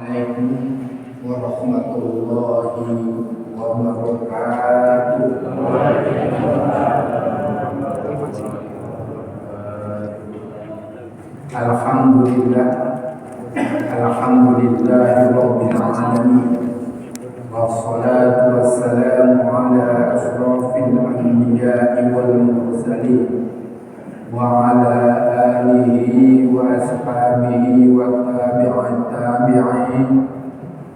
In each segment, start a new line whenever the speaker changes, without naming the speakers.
Assalamualaikum warahmatullahi wabarakatuh. Alhamdulillahirabbil alamin. Wassalatu wassalamu ala asyrafil anbiya'i wal mursalin wa ala alihi wa ashabihi wa tabi'in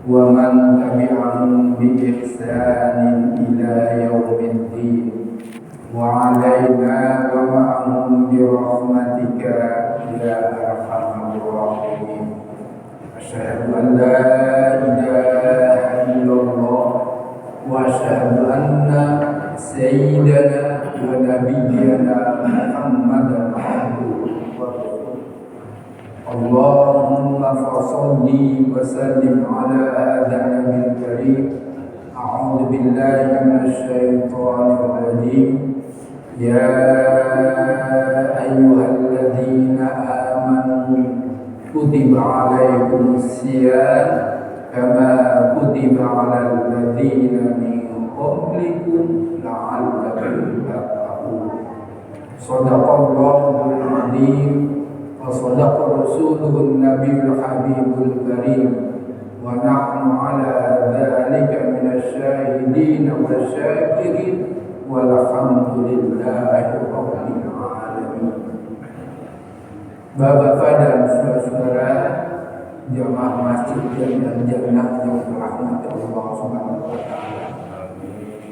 wa man tabi'ahum bi ihsanin ila yaumiddin wa alaina wa ma'ahum bi rahmatika ya arhamar rahimin. Asyhadu an la ilaha illallah wa asyhadu anna sayyidana wa nabiyyana Muhammadan abduhu wa rasuluh. Allahumma fasholli wa sallim ala hadzal nabiyil karim. A'udzu billahi minasy syaithanir rajim. Ya ayyuhalladzina amanu kutiba alaikumus syiyam kama kutiba alal ladzina min qablikum la'allakum tattaqun. Shadaqallahul azim wa shadaqa rasuluhun nabiyul habibul karim wa nahnu ala dzalika minasy syahidin wasyakirin walhamdulillahi rabbil alamin. Bapak-bapak dan saudara-saudara jamaah masjid dan jannah yang dirahmati Allah Subhanahu wa taala.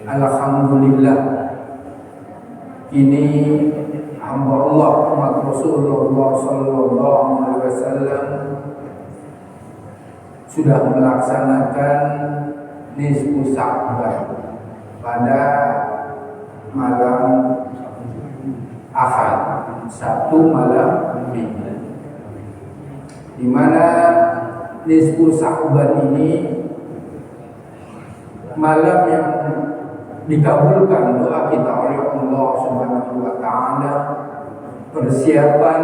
Alhamdulillah, ini hamba Allah umat Rasulullah sallallahu alaihi wasallam sudah melaksanakan nisfu Sya'ban pada malam Ahad, satu malam Minggu, di mana nisfu Sya'ban ini malam yang dikabulkan doa kita oleh Allah Subhanahu wa taala, persiapan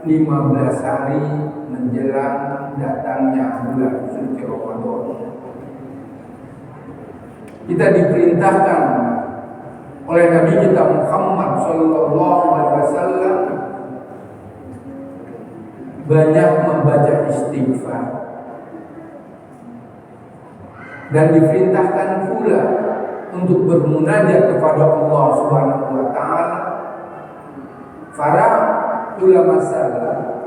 15 hari menjelang datangnya bulan suci Ramadan. Kita diperintahkan oleh Nabi kita Muhammad sallallahu alaihi wasallam banyak membaca istighfar, dan diperintahkan pula untuk bermunajat kepada Allah Subhanahu wa taala. Para ulama salaf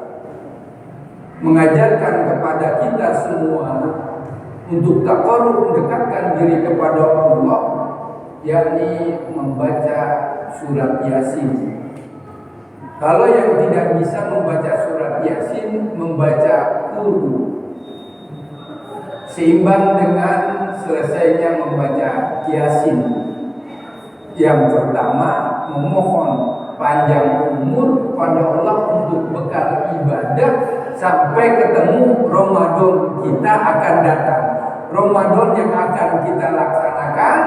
mengajarkan kepada kita semua untuk taqarrub, mendekatkan diri kepada Allah, yakni membaca surat Yasin. Kalau yang tidak bisa membaca surat Yasin, membaca Qul, seimbang dengan selesainya membaca Yasin. Yang pertama, memohon panjang umur pada Allah untuk bekal ibadah sampai ketemu Ramadan kita akan datang. Ramadan yang akan kita laksanakan,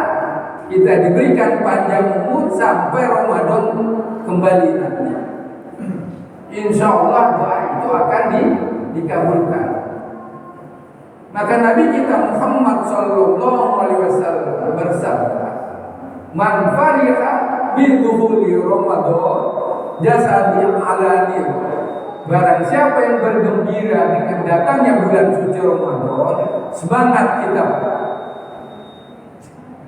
kita diberikan panjang umur sampai Ramadan kembali nanti. Insya Allah doa itu akan dikabulkan. Maka Nabi kita Muhammad sallallahu alaihi wasallam bersabda, "Man fariha bi dhuhuri Ramadan jasadi alani." Barang siapa yang bergembira dengan datangnya bulan suci Ramadan, semangat kita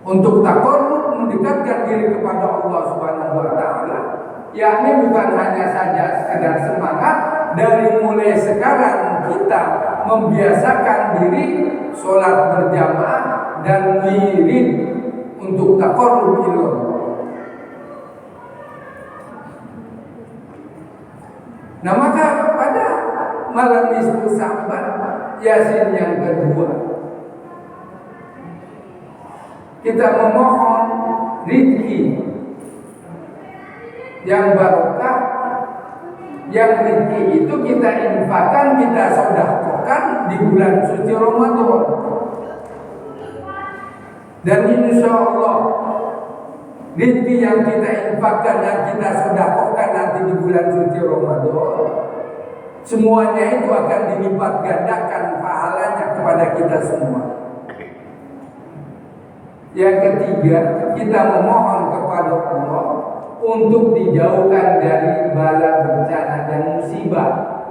untuk taqarrub, mendekatkan diri kepada Allah Subhanahu wa taala, yakni bukan hanya saja sekedar semangat. Dari mulai sekarang kita membiasakan diri sholat berjamaah dan wirid untuk taqarrub ilallah. Nah, maka pada malam nisfu Sya'ban, Yasin yang kedua, kita memohon rezeki yang barokah, yang rezeki itu kita infakkan, kita sedekahkan di bulan suci Ramadan. Dan insya Allah rezeki yang kita infakkan, yang kita sedekahkan nanti di bulan suci Ramadan, semuanya itu akan dilipat gandakan pahalanya kepada kita semua. Yang ketiga, kita memohon kepada Allah untuk dijauhkan dari bala, bencana, dan musibah.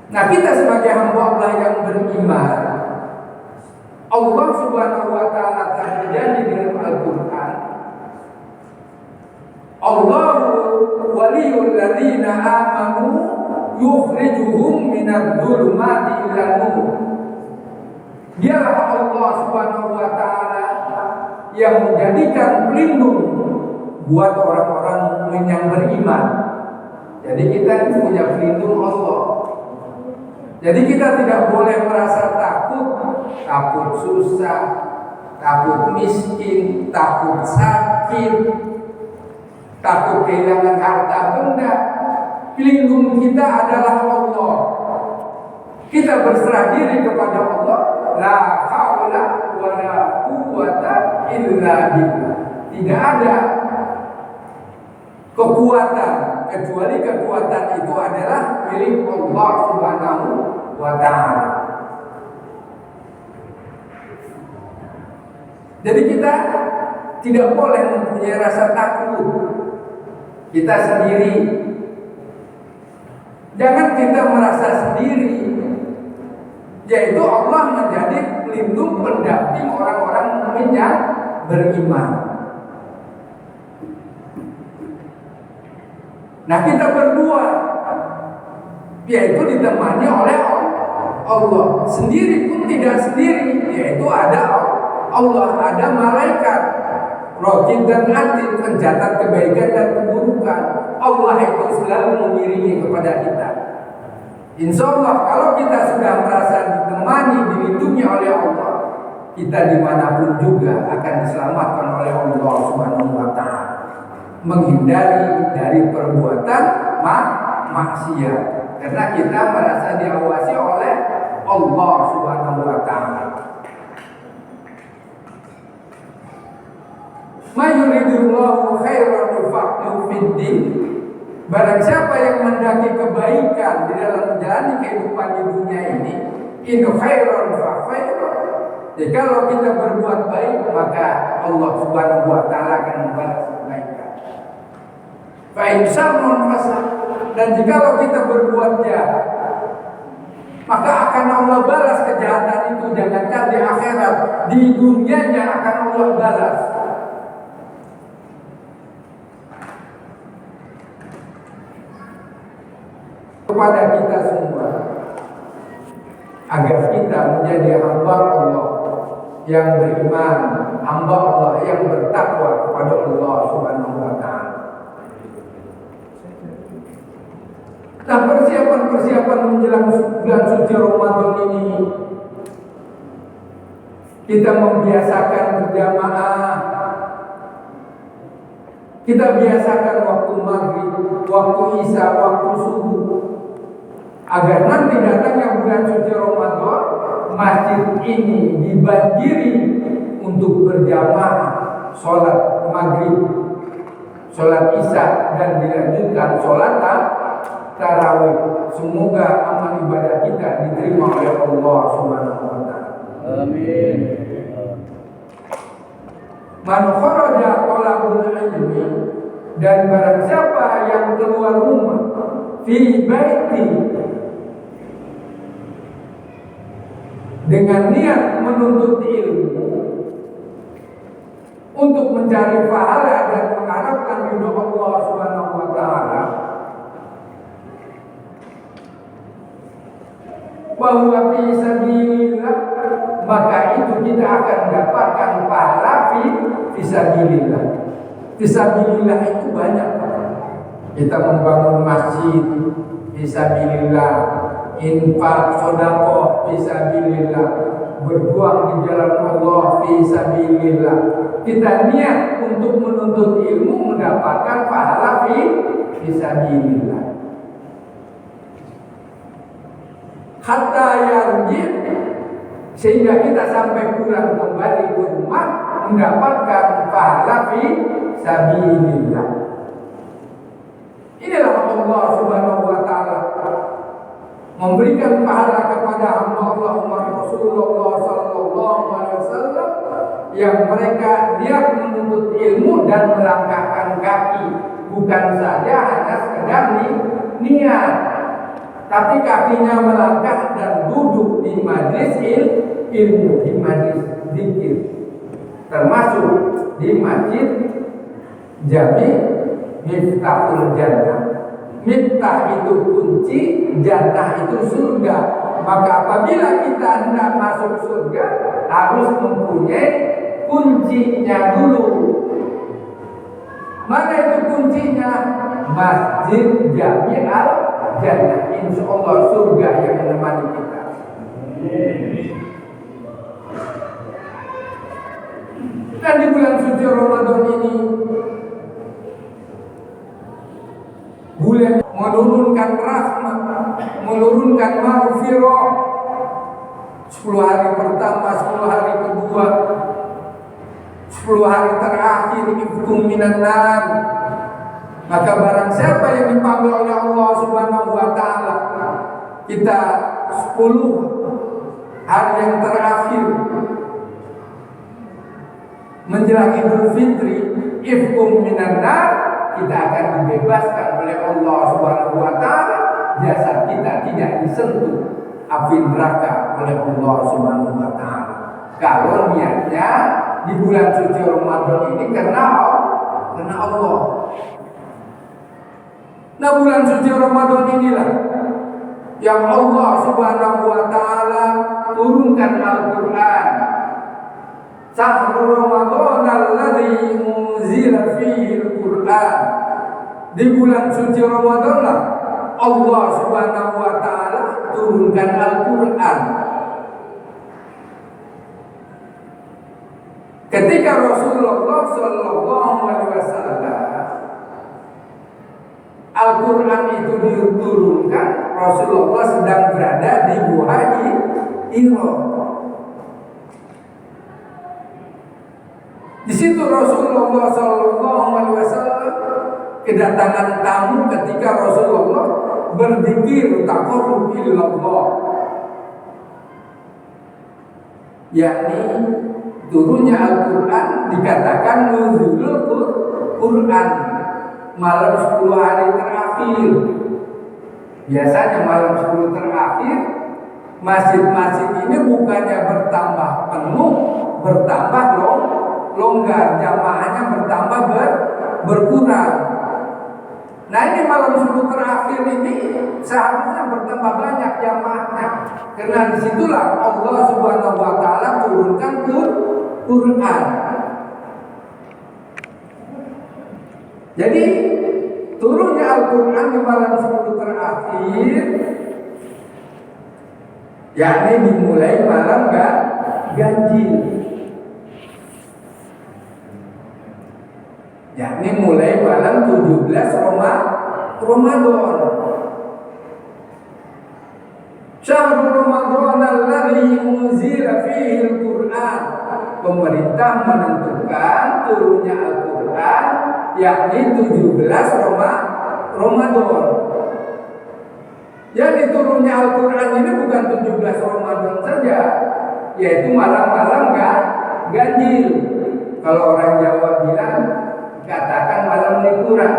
Nah, kita sebagai hamba Allah yang beriman, Allah Subhanahu wa Ta'ala telah berjanji dalam Al-Quran, Allahu waliyul ladzina amanu yukhrijuhum minadh dhulumati ilal nur. Dialah Allah Subhanahu wa Ta'ala yang menjadikan pelindung buat orang-orang mukmin yang beriman. Jadi kita punya pelindung Allah. Jadi kita tidak boleh merasa takut susah, takut miskin, takut sakit, takut kehilangan harta benda. Pelindung kita adalah Allah. Kita berserah diri kepada Allah. La haula wa la quwwata illa billah. Tidak ada kekuatan kecuali kekuatan itu adalah milik Allah Subhanahu wa Ta'ala. Jadi kita tidak boleh mempunyai rasa takut kita sendiri. Jangan kita merasa sendiri, yaitu Allah menjadi pelindung pendamping orang-orang mukmin yang beriman. Nah, kita berdua, yaitu ditemani oleh Allah. Sendiri pun tidak sendiri, yaitu ada Allah, ada malaikat Raqib dan Atid, mencatat kebaikan dan keburukan. Allah itu selalu mengiringi kepada kita. Insya Allah kalau kita sudah merasa ditemani, dilindungi oleh Allah, kita dimanapun juga akan diselamatkan oleh Allah Subhanahu wa Ta'ala, menghindari dari perbuatan maksiat, karena kita merasa diawasi oleh Allah Subhanahu wa Ta'ala. Mayuridullahu khairan yufaqihu fiddin. Barang siapa yang mendaki kebaikan di dalam menjalani kehidupan di dunia ini, in khairan fa khairan. Jadi kalau kita berbuat baik, maka Allah Subhanahu wa Ta'ala akan membalas kebaikan. Fa in syarrun fasad. Dan jikalau kita berbuat jahat, maka akan Allah balas kejahatan itu. Jangankan di akhirat, di dunianya akan Allah balas. Kepada kita semua, agar kita menjadi hamba Allah yang beriman, hamba Allah yang bertakwa kepada Allah Subhanahu wa Ta'ala. Nah, persiapan menjelang bulan suci Ramadan ini, kita membiasakan berjamaah. Kita biasakan waktu maghrib, waktu isya, waktu subuh, agar nanti datangnya bulan suci Ramadan, masjid ini dibanjiri untuk berjamaah sholat maghrib, sholat isya, dan dilanjutkan sholat tarawih. Semoga amal ibadah kita diterima oleh Allah Subhanahu wa Ta'ala. Amin. Man kharaja talabul ilmi, dan barang siapa yang keluar rumah fi baiti dengan niat menuntut ilmu untuk mencari pahala dan mengharapkan ridho Allah Subhanahu wa Ta'ala, bahwa fi sabilillah, maka itu kita akan mendapatkan pahala fi sabilillah. Fi sabilillah itu banyak. Kita membangun masjid fi sabilillah, infak, sedekah fi sabilillah, berjuang di jalan Allah fi sabilillah. Kita niat untuk menuntut ilmu, mendapatkan pahala fi sabilillah. Hatta yarji, sehingga kita sampai pulang kembali ke rumah mendapatkan pahala fi sabilillah. Inilah Allah Subhanahu wa Ta'ala memberikan pahala kepada yang mereka niat menuntut ilmu dan melangkahkan kaki, bukan saja hanya sekedar niat, tapi kakinya melangkah dan duduk di majlis ilmu, di majlis zikir, termasuk di masjid Jami Miftahul Jannah. Miftah itu kunci, jannah itu surga. Maka apabila kita hendak masuk surga, harus mempunyai kuncinya dulu. Mana itu kuncinya? Masjid Jami Al Jannah. Insya Allah surga yang menemani kita. Dan di bulan suci Ramadan ini, bulan menurunkan rahmat, menurunkan maghfirah. 10 hari pertama, 10 hari kedua, 10 hari terakhir ifkum minan nar. Maka barang siapa yang dipanggil oleh Allah Subhanahu wa taala, kita 10 hari yang terakhir menjelang Idul Fitri, ifkum minan nar, kita akan dibebaskan oleh Allah Subhanahu wa taala. Jasad kita tidak disentuh api neraka oleh Allah Subhanahu wa taala. Kalau niatnya di bulan suci Ramadan ini karena Allah. Nah, bulan suci Ramadan inilah yang Allah Subhanahu wa taala turunkan Al-Qur'an. Syahrul Ramadan alladzi unzila fihi al-Qur'an. Di bulan suci Ramadan lah Allah Subhanahu wa taala turunkan Al-Qur'an. Ketika Rasulullah sallallahu alaihi wasallam Al-Qur'an itu diturunkan, Rasulullah sedang berada di Gua Hira. Di situ Rasulullah sallallahu alaihi wasallam kedatangan tamu ketika Rasulullah berzikir taqarrub ilallah, yakni turunnya Al-Qur'an dikatakan nuzulul Qur'an malam 10 hari terakhir. Biasanya malam 10 terakhir masjid-masjid ini bukannya bertambah penuh, bertambah longgar, jamaahnya bertambah berkurang. Nah, ini malam 10 terakhir ini seharusnya bertambah banyak jamaahnya, karena disitulah Allah Subhanahu wa taala turunkan Quran. Jadi turunnya Al-Quran di malam 10 terakhir, yakni dimulai malam ganjil, yakni mulai malam 17 Ramadan. Syahrul Ramadan alladzi unzila fihi al-Qur'an. Pemerintah menentukan turunnya Al-Qur'an yakni 17 Ramadan. Yang turunnya Al-Quran ini bukan 17 Ramadan saja, yaitu malam-malam ganjil. Kalau orang Jawa bilang, katakan malam liburan.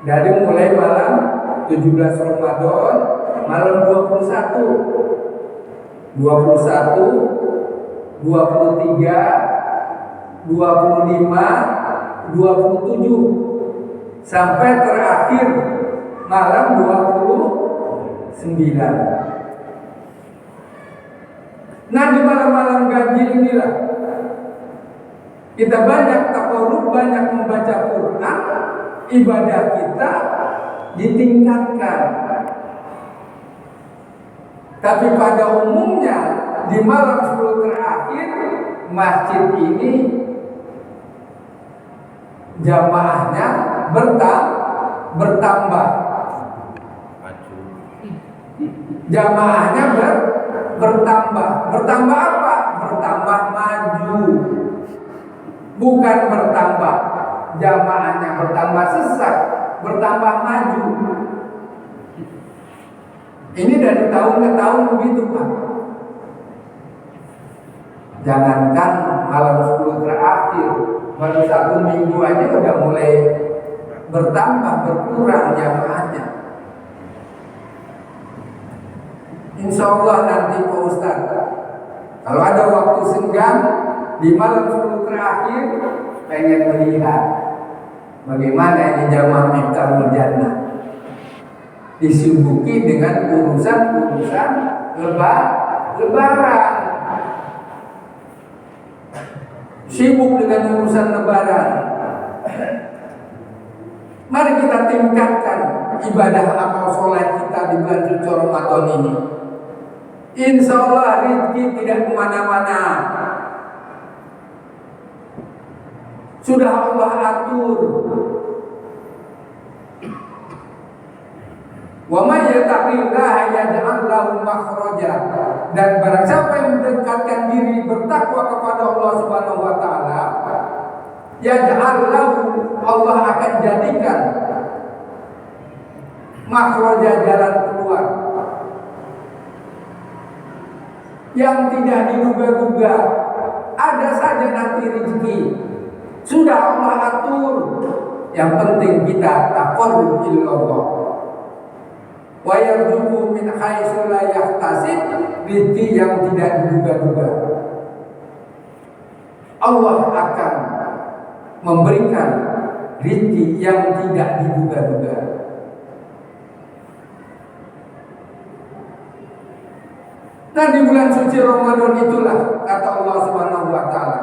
Dari mulai malam 17 Ramadan, malam 21, 23, 25, 27 sampai terakhir malam 29. Nah, di malam-malam ganjil inilah kita banyak taqarrub, banyak membaca Quran, ibadah kita ditingkatkan. Tapi pada umumnya di malam 10 terakhir masjid ini jamaahnya bertambah. Jamaahnya bertambah. Bertambah apa? Bertambah maju. Bukan bertambah jamaahnya bertambah sesak, bertambah maju. Ini dari tahun ke tahun begitu, Pak. Jangankan malam 10 terakhir, baru 1 minggu aja udah mulai bertambah, berkurang jamaahnya. Insya Allah nanti Pak Ustadz, kalau ada waktu senggang di malam 10 terakhir, pengen melihat bagaimana ini jamaah Miftahlul Jannah disibuki dengan urusan-urusan lebaran. Sibuk dengan urusan lebaran. Mari kita tingkatkan ibadah amal soleh kita di bulan suci Ramadan ini. Insya Allah rezeki tidak kemana-mana. Sudah Allah atur. Wa may yattaqillaha yaj'al lahu makhraja. Dan barang siapa yang mendekatkan diri bertakwa kepada Allah Subhanahu wa taala, yaj'al lahu, Allah akan jadikan makhraja, jalan keluar yang tidak diduga-duga. Ada saja nanti rezeki, sudah Allah atur. Yang penting kita taqarrub ilallah. Wa yarzuqhu min haitsu la yahtasib, rezeki yang tidak diduga-duga. Allah akan memberikan rezeki yang tidak diduga-duga. Nah, di bulan suci Ramadan itulah kata Allah Subhanahu wa taala,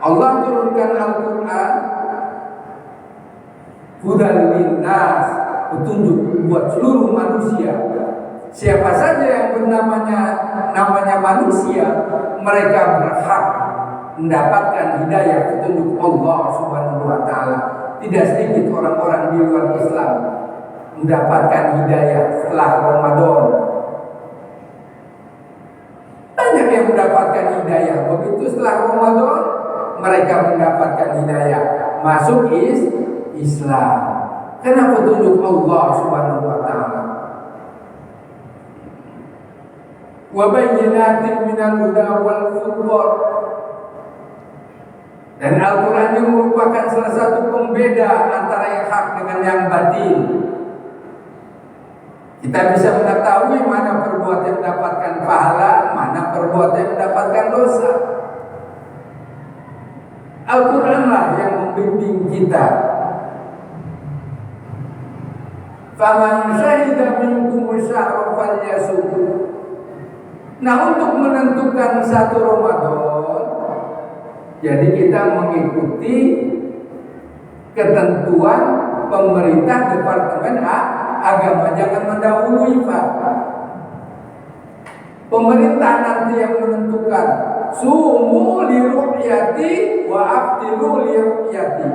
Allah turunkan Al-Qur'an hudan linnas, petunjuk buat seluruh manusia. Siapa saja yang namanya manusia, mereka berhak mendapatkan hidayah petunjuk Allah Subhanahu wa taala. Tidak sedikit orang-orang di luar Islam mendapatkan hidayah setelah Ramadan. Banyak yang mendapatkan hidayah. Begitu setelah Ramadan, mereka mendapatkan hidayah, masuk Islam. Karena petunjuk Allah Subhanahu wa taala. Wa bayyinatin minal huda wal furqan. Dan Al-Qur'an ini merupakan salah satu pembeda antara yang hak dengan yang batil. Kita bisa mengetahui mana perbuatan yang mendapatkan pahala, mana perbuatan yang mendapatkan dosa. Al-Qur'anlah yang membimbing kita. Faman syahida minkum syahra falyasum. Nah, untuk menentukan 1 Ramadan, jadi kita mengikuti ketentuan pemerintah Departemen Agama, jangan mendahului, Pak. Pemerintah nanti yang menentukan. Sumu li ru'yati wa aftiru li ru'yati.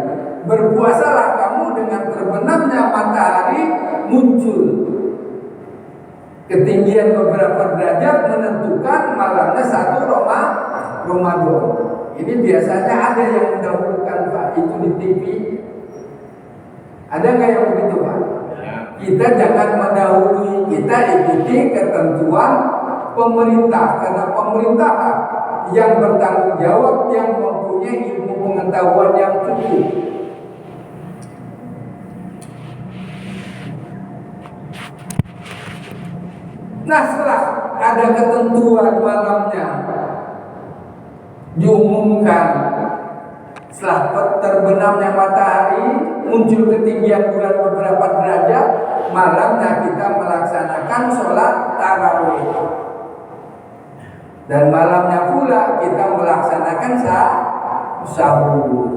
Berpuasalah kamu dengan terbenamnya matahari muncul. Ketinggian beberapa derajat menentukan malamnya 1 Ramadan. Ini biasanya ada yang mendahulukan, Pak, itu di TV. Ada nggak yang begitu, Pak? Kita jangan mendahului, kita ikuti ketentuan pemerintah, karena pemerintah yang bertanggung jawab, yang mempunyai ilmu pengetahuan yang cukup. Nah, setelah ada ketentuan malamnya diumumkan, setelah terbenamnya matahari, muncul ketinggian bulan beberapa derajat, malamnya kita melaksanakan sholat tarawih. Dan malamnya pula kita melaksanakan sahur.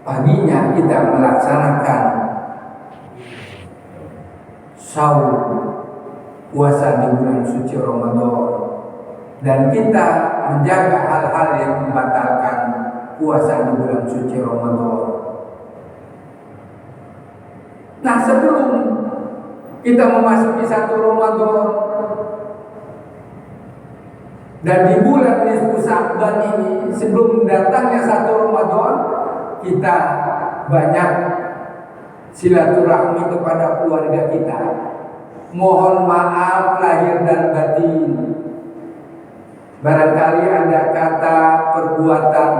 Paginya kita melaksanakan sahur, puasa di bulan suci Ramadan. Dan kita menjaga hal-hal yang membatalkan puasa di bulan suci Ramadan. Nah, sebelum kita memasuki 1 Ramadan dan di bulan nisfu Sya'ban ini, sebelum datangnya 1 Ramadan, kita banyak silaturahmi kepada keluarga kita. Mohon maaf lahir dan batin. Barangkali ada kata perbuatan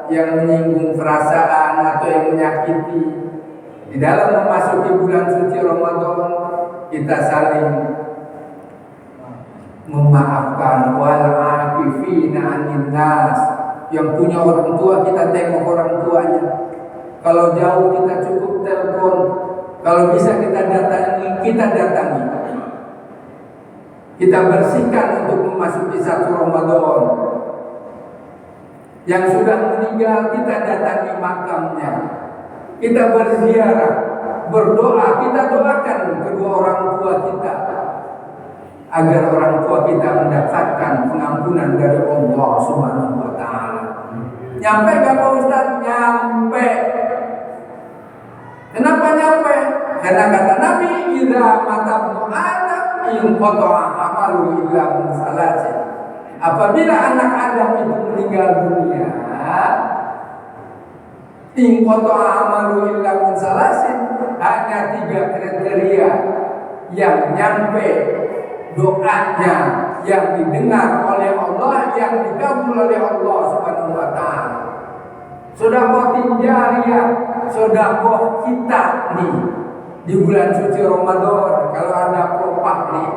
yang menyinggung perasaan atau yang menyakiti. Di dalam memasuki bulan suci Ramadan, kita saling memaafkan. Wal akifina 'anil nas. Yang punya orang tua kita tengok orang tuanya. Kalau jauh kita cukup telepon. Kalau bisa kita datangi, kita datangi. Kita bersihkan untuk memasuki satu Ramadan. Yang sudah meninggal kita datangi makamnya. Kita berziarah, berdoa, kita doakan kedua orang tua kita agar orang tua kita mendapatkan pengampunan dari Allah Subhanahu wa taala. Nyampe gak Pak Ustaz? Nyampe. Kenapa nyampe? Karena kata Nabi, idza mata Adam inqata'a amalu illa min salasin. Apabila anak Adam itu meninggal dunia, inqata'a amalu illa min salasin, hanya 3 kriteria yang nyampe doanya, yang didengar oleh Allah, yang dikabul oleh Allah Subhanahu wa taala. Sedekah jariyah, sedekah kita nih di bulan suci Ramadan. Kalau ada peluang nih,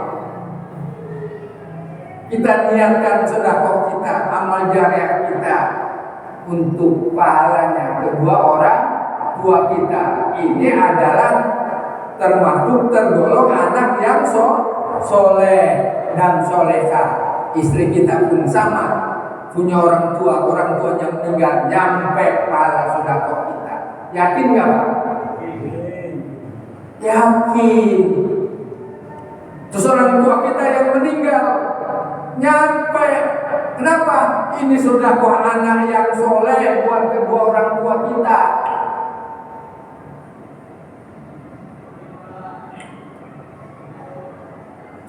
kita niatkan sedekah kita, amal jariah kita untuk pahalanya kedua orang tua kita. Ini adalah termasuk tergolong anak yang soleh dan solehah. Istri kita pun sama, punya orang tuanya meninggal, nyampe pahala sedekah kita. Yakin nggak Pak? Yakin. Terus orang tua kita yang meninggal nyampe. Kenapa? Ini sedekah anak yang soleh buat kedua orang tua kita.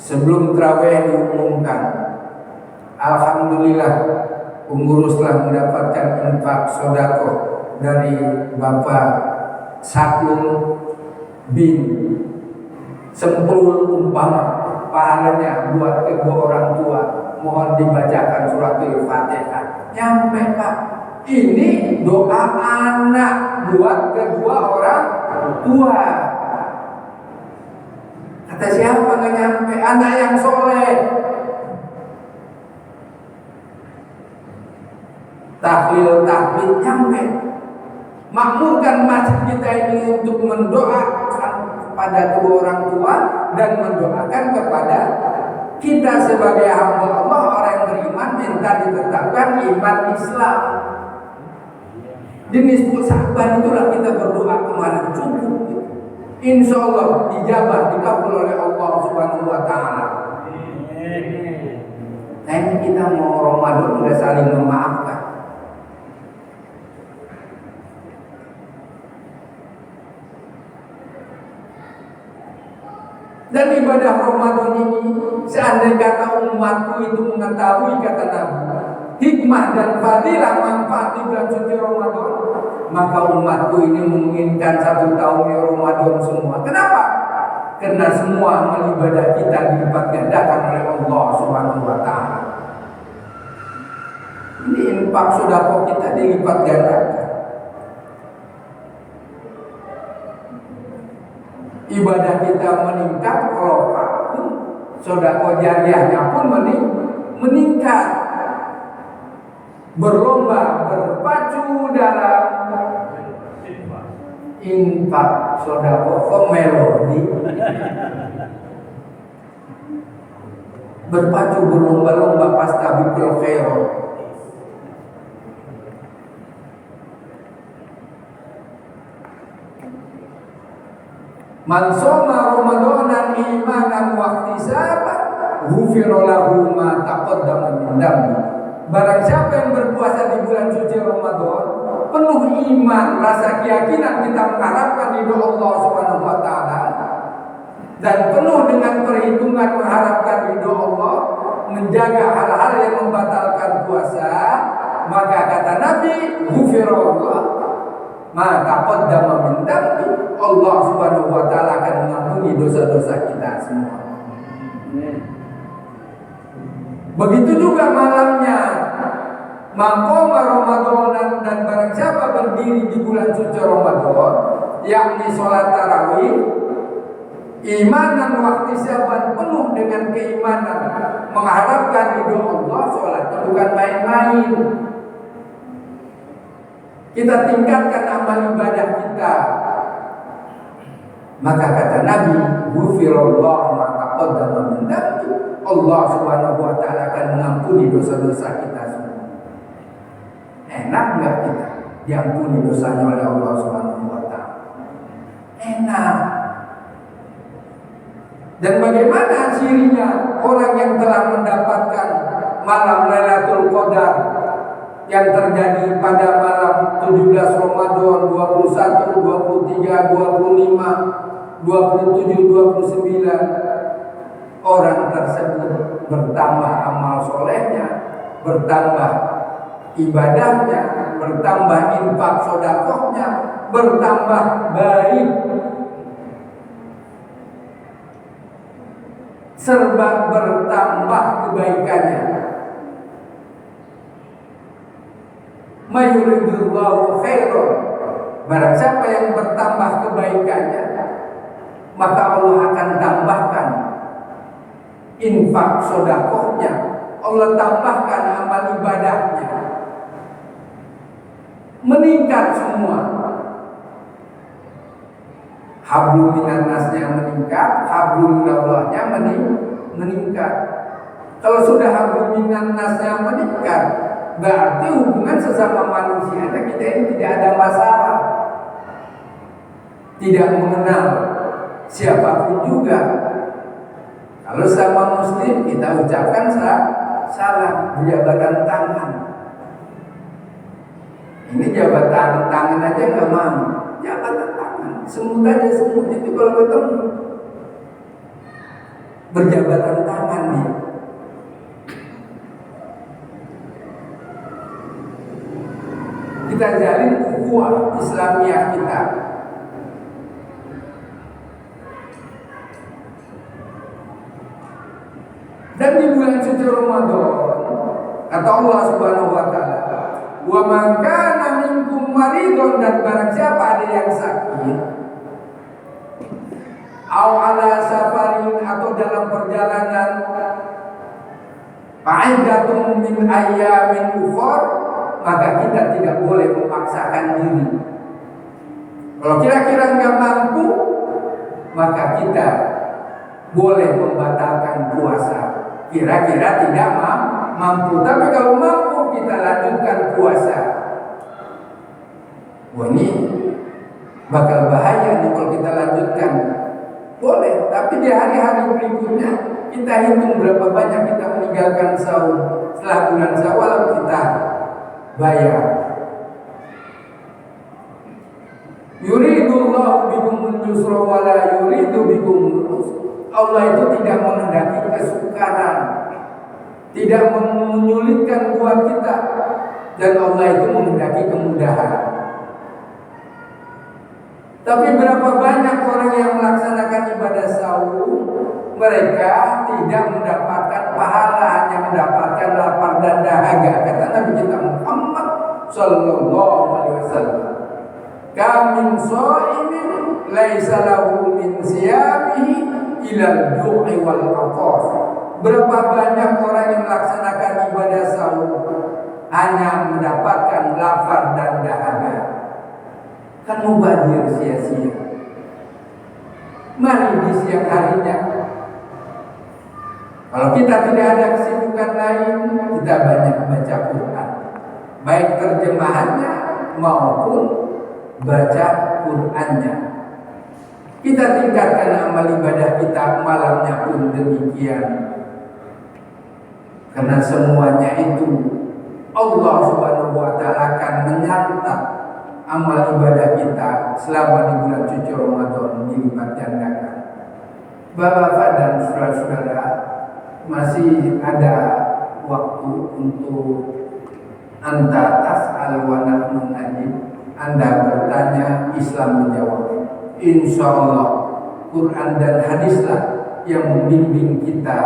Sebelum tarawih diumumkan, alhamdulillah pengurus telah mendapatkan infak sedekah dari Bapak Saklung bin Semprul umpama pahalanya buat kedua orang tua. Mohon dibacakan surat Al-Fatihah. Nyampe Pak. Ini doa anak buat kedua orang tua. Kata siapa nggak nyampe? Anak yang soleh. Tahlil tahmid nyampe. Makmurkan masjid kita ini untuk mendoakan kepada kedua orang tua dan mendoakan kepada kita sebagai hamba Allah, orang yang beriman, minta ditetapkan iman Islam. Di nisfu Sa'ban itulah kita berdoa kemarin cukup. Insya Allah dijabah, dikabul oleh Allah Subhanahu wa taala. Nah ini kita mau Ramadan udah saling memaafkan. Dan ibadah Ramadan ini, seandainya kata umatku itu mengetahui kata Nabi, hikmah dan fadilah manfaat di bulan suci Ramadan, maka umatku ini menginginkan 1 tahun Ramadan semua. Kenapa? Karena semua amal ibadah kita dilipat gandakan oleh Allah Subhanahu wa taala. Ini infak sedekah kita dilipat gandakan. Ibadah kita meningkat, kalau sedekah jariyahnya pun meningkat. Berlomba berpacu dalam infak sedekah melodi. Berpacu berlomba-lomba fastabiqul khairat. Man shoma Ramadanan imanan wa ihtisaban ghufira lahu ma taqaddama min dhanbi. Barang siapa yang berpuasa di bulan suci Ramadan penuh iman, rasa keyakinan kita mengharapkan ridho Allah Subhanahu wa taala dan penuh dengan perhitungan mengharapkan ridho Allah, menjaga hal-hal yang membatalkan puasa, maka kata Nabi, ghufira ma taqaddama min dhanbi, Allah Subhanahu wa taala akan mengampuni mengampuni dosa-dosa kita semua. Begitu juga malamnya, maqama Ramadan, dan barang siapa berdiri di bulan suci Ramadan, yakni sholat tarawih, imanan wahtisaban, penuh dengan keimanan, mengharapkan ridho Allah. Sholatnya bukan main-main. Kita tingkatkan amal ibadah kita. Maka kata Nabi, ghufirallahu ma taqaddama min dzambi, Allah Subhanahu wa taala akan mengampuni dosa-dosa kita semua. Enak enggak kita diampuni dosanya oleh Allah Subhanahu wa taala? Enak. Dan bagaimana cirinya orang yang telah mendapatkan malam Lailatul Qadar yang terjadi pada malam 17 Ramadan, 21, 23, 25, 27, 29? Orang tersebut bertambah amal solehnya, bertambah ibadahnya, bertambah infak sodakohnya, bertambah baik, serba bertambah kebaikannya. Mayuridullahu khairan, barang siapa yang bertambah kebaikannya, maka Allah akan tambahkan infak sodakohnya, Allah tambahkan amal ibadahnya, meningkat semua. Hablum minan nasnya meningkat, hablum minallahnya meningkat. Kalau sudah hablum minan nasnya meningkat, berarti hubungan sesama manusia kita ini tidak ada masalah, tidak mengenal siapapun juga. Kalau sama muslim kita ucapkan salam, jabatan tangan. Ini jabatan tangan aja nggak mau, jabatan tangan semut aja, semut itu kalau ketemu berjabatan tangan dia. Kita jalin ukhuwah Islamiyah kita. Dan di bulan suci Ramadan, kata Allah Subhanahu wa taala, wa man kana minkum maridun, dan barang siapa ada yang sakit, au ala safarin, atau dalam perjalanan, fa'iddatun min ayyamin ukhra, maka kita tidak boleh memaksakan diri. Kalau kira-kira nggak mampu, maka kita boleh membatalkan puasa. Kira-kira tidak mampu, tapi kalau mampu kita lanjutkan puasa. Wah, ini bakal bahaya nih kalau kita lanjutkan. Boleh, tapi di hari-hari berikutnya kita hitung berapa banyak kita meninggalkan sahur. Setelah bulan Syawal kita bayar. Yuridullahu bikumul yusra wa la yuridu bikumul usra. Allah itu tidak menghendaki kesukaran, tidak menyulitkan buat kita, dan Allah itu menghendaki kemudahan. Tapi berapa banyak orang yang melaksanakan ibadah sahur, mereka tidak mendapatkan pahala, hanya mendapatkan lapar dan dahaga. Kata Nabi kita Muhammad sallallahu alaihi wasallam, "Kamin sha'imin laisa lahu min siyamihi ilal du'i wal atas." Berapa banyak orang yang melaksanakan ibadah sahur hanya mendapatkan lapar dan dahaga. Kan mubazir, sia-sia. Mari di siang harinya, kalau kita tidak ada kesibukan lain, kita banyak baca Quran, baik terjemahannya maupun baca Qurannya. Kita tingkatkan amal ibadah kita, malamnya pun demikian. Karena semuanya itu Allah Subhanahu wa taala akan mencatat amal ibadah kita selama di bulan suci Ramadan dilipat gandakan. Bapak dan saudara-saudara, masih ada waktu untuk anta tas'al wa nahnu najib. Anda bertanya, Islam menjawab. Insya Allah Quran dan hadislah yang membimbing kita,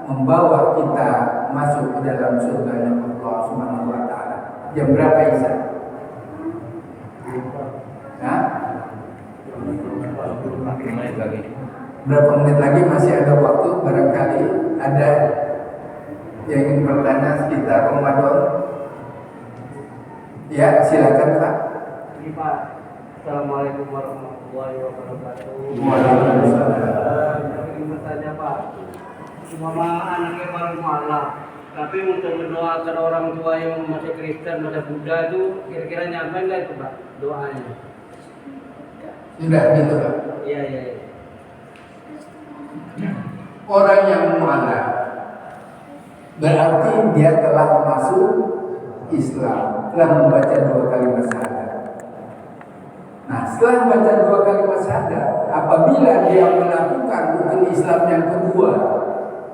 membawa kita masuk ke dalam surga Allah Subhanahu wa taala. Jam berapa Isa? Nah, berapa menit lagi masih ada waktu, barangkali ada yang ingin bertanya sekitar Ramadan. Ya, silakan Pak.
Ini Pak. Assalamualaikum warahmatullahi wabarakatuh.
Waalaikumsalam.
Saya ingin bertanya Pak, mama anaknya baru mualaf, tapi untuk mendoakan orang tua yang masih Kristen, masih Buddha itu kira-kira nyampe nggak itu Pak doanya?
Sudah gitu Pak.
Iya.
Orang yang mualaf berarti dia telah masuk Islam, telah membaca 2 kalimat syahadat. Nah, setelah membaca 2 kalimat syahadat, apabila dia melakukan rukun Islam yang kedua,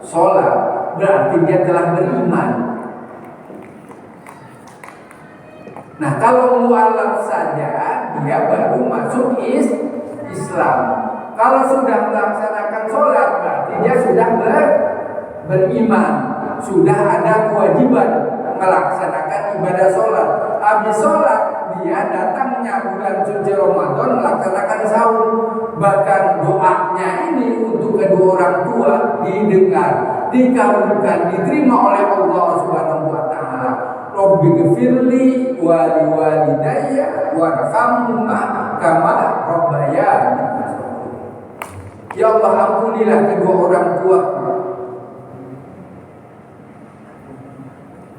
sholat, berarti dia telah beriman. Nah, kalau mualaf saja, dia baru masuk Islam. Kalau sudah melaksanakan sholat, berarti dia sudah beriman, sudah ada kewajiban melaksanakan ibadah sholat. Habis sholat, dia datangnya bulan suci Ramadan melaksanakan sahur. Bahkan doanya ini untuk kedua orang tua didengar, dikabulkan, diterima oleh Allah Subhanahu wa taala. Rabbighfirli wa liwalidayya warhamhuma kama rabbayani. Ya Allah, ampunilah kedua orang tua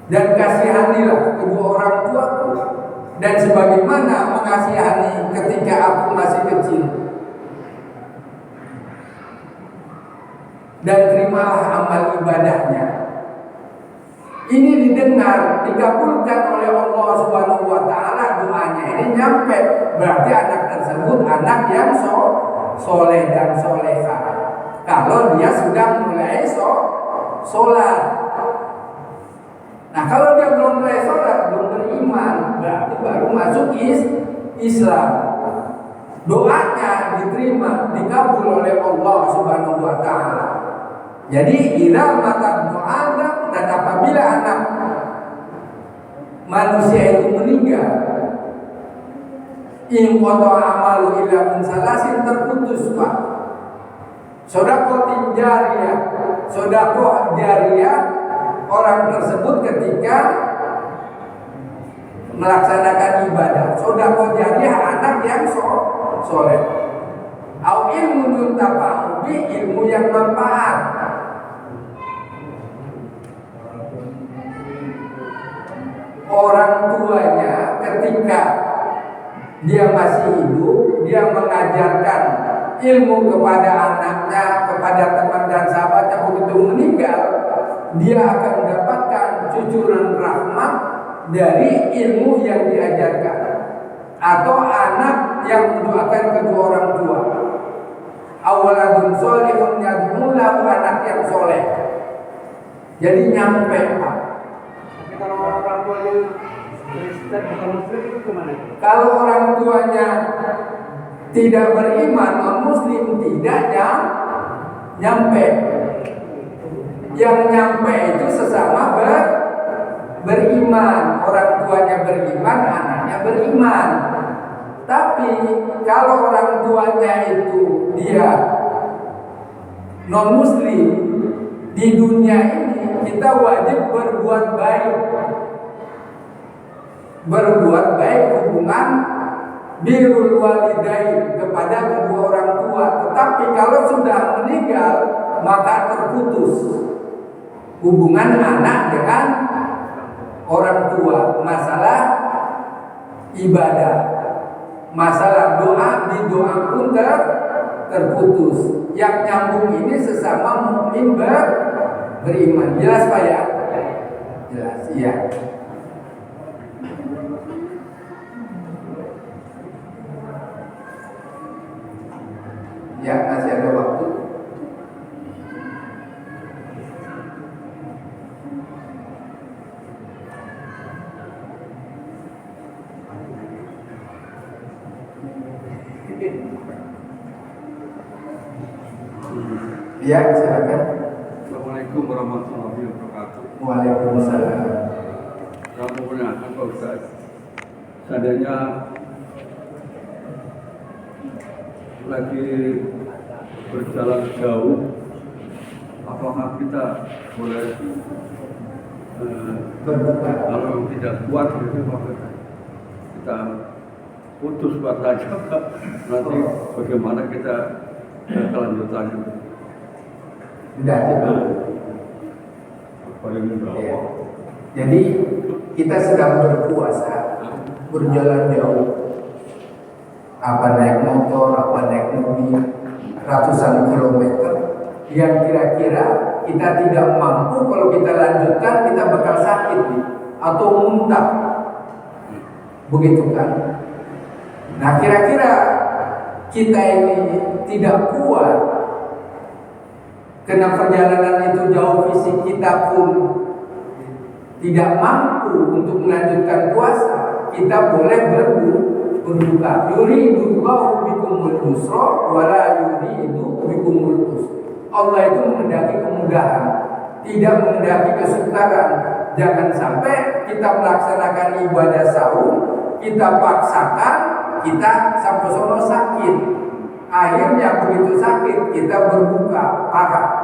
dan kasihanilah kedua orang tuaku, dan sebagaimana mengasihani ketika aku masih kecil. Dan terimalah amal ibadahnya. Ini didengar, dikabulkan oleh Allah Subhanahu wa taala, doanya ini nyampe, berarti anak tersebut anak yang soleh dan soleha. Kalau dia sudah mulai sholat. Nah, kalau dia belum mulai sholat, belum beriman, berarti baru masuk Islam. Doanya diterima, dikabul oleh Allah Subhanahu wa taala. Jadi ila mata Adam, dan apabila anak manusia itu meninggal, in qata amalu illa min salasin, terputus Pak. Sedekah jariyah orang tersebut ketika melaksanakan ibadah. Sedekah jariyah anak yang soleh. Au ilmu yuntafa'u bi, ilmu yang manfaat. Orang tuanya ketika dia masih hidup, dia mengajarkan ilmu kepada anaknya, kepada teman dan sahabatnya. Begitu meninggal, dia akan mendapatkan cucuran rahmat dari ilmu yang diajarkan, atau anak yang mendoakan kedua orang tua. Awaladun sholihun yad'u lahu, anak yang soleh. Jadi nyampe Pak.
Kalau orang tuanya Kristen bukan Muslim itu gimana?
Kalau orang tuanya tidak beriman, non Muslim, tidak nyampe. Yang nyampe itu sesama beriman. Orang tuanya beriman, anaknya beriman. Tapi kalau orang tuanya itu dia non Muslim, di dunia ini kita wajib berbuat baik, hubungan birrul walidain kepada kedua orang tua. Tetapi kalau sudah meninggal, maka terputus hubungan anak dengan orang tua. Masalah ibadah, masalah doa, di doa pun terputus. Yang nyambung ini sesama mukmin beriman. Jelas Pak ya? Jelas, iya. Ya, masih ada waktu. Ya, silakan.
Assalamualaikum warahmatullahi wabarakatuh.
Waalaikumsalam.
Saya mau menanyakan Pak Ustaz, seandainya lagi berjalan jauh, apakah kita boleh
Berbuka.
kalau tidak kuat gitu, maka kita putus saja. Nanti bagaimana kita kelanjutannya?
Tidak cukup.
Apa yang membawa?
Ya. Jadi kita sedang berpuasa, berjalan jauh. Apa naik motor, apa naik mobil, ratusan kilometer. Yang kira-kira kita tidak mampu kalau kita lanjutkan kita bakal sakit atau muntah. Begitu kan? Nah kira-kira kita ini tidak kuat karena perjalanan itu jauh, fisik kita pun tidak mampu untuk melanjutkan puasa, kita boleh berbuka. Yuridu Allahu bikumul yusra wa la yuridu bikumul usra. Allah itu menghendaki kemudahan, tidak menghendaki kesukaran. Jangan sampai kita melaksanakan ibadah sahur, kita paksakan, kita sampai sono sakit. Akhirnya begitu sakit kita berbuka parah.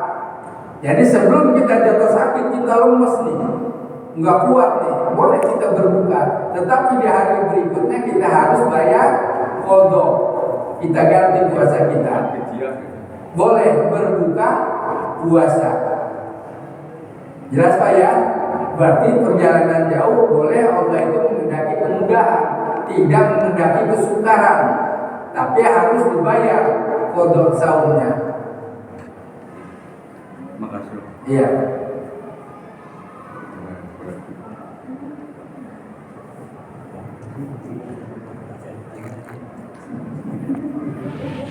Jadi sebelum kita jatuh sakit kita lemes nih, nggak kuat nih, boleh kita berbuka. Tetapi di hari berikutnya kita harus bayar qadha. Kita ganti puasa kita. Boleh berbuka puasa. Jelas Pak ya? Berarti perjalanan jauh boleh, Allah itu menghendaki kemudahan, tidak menghendaki kesukaran, tapi harus dibayar qadha saumnya.
Makasih.
Iya.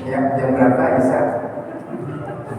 Ya, jam berapa Isa?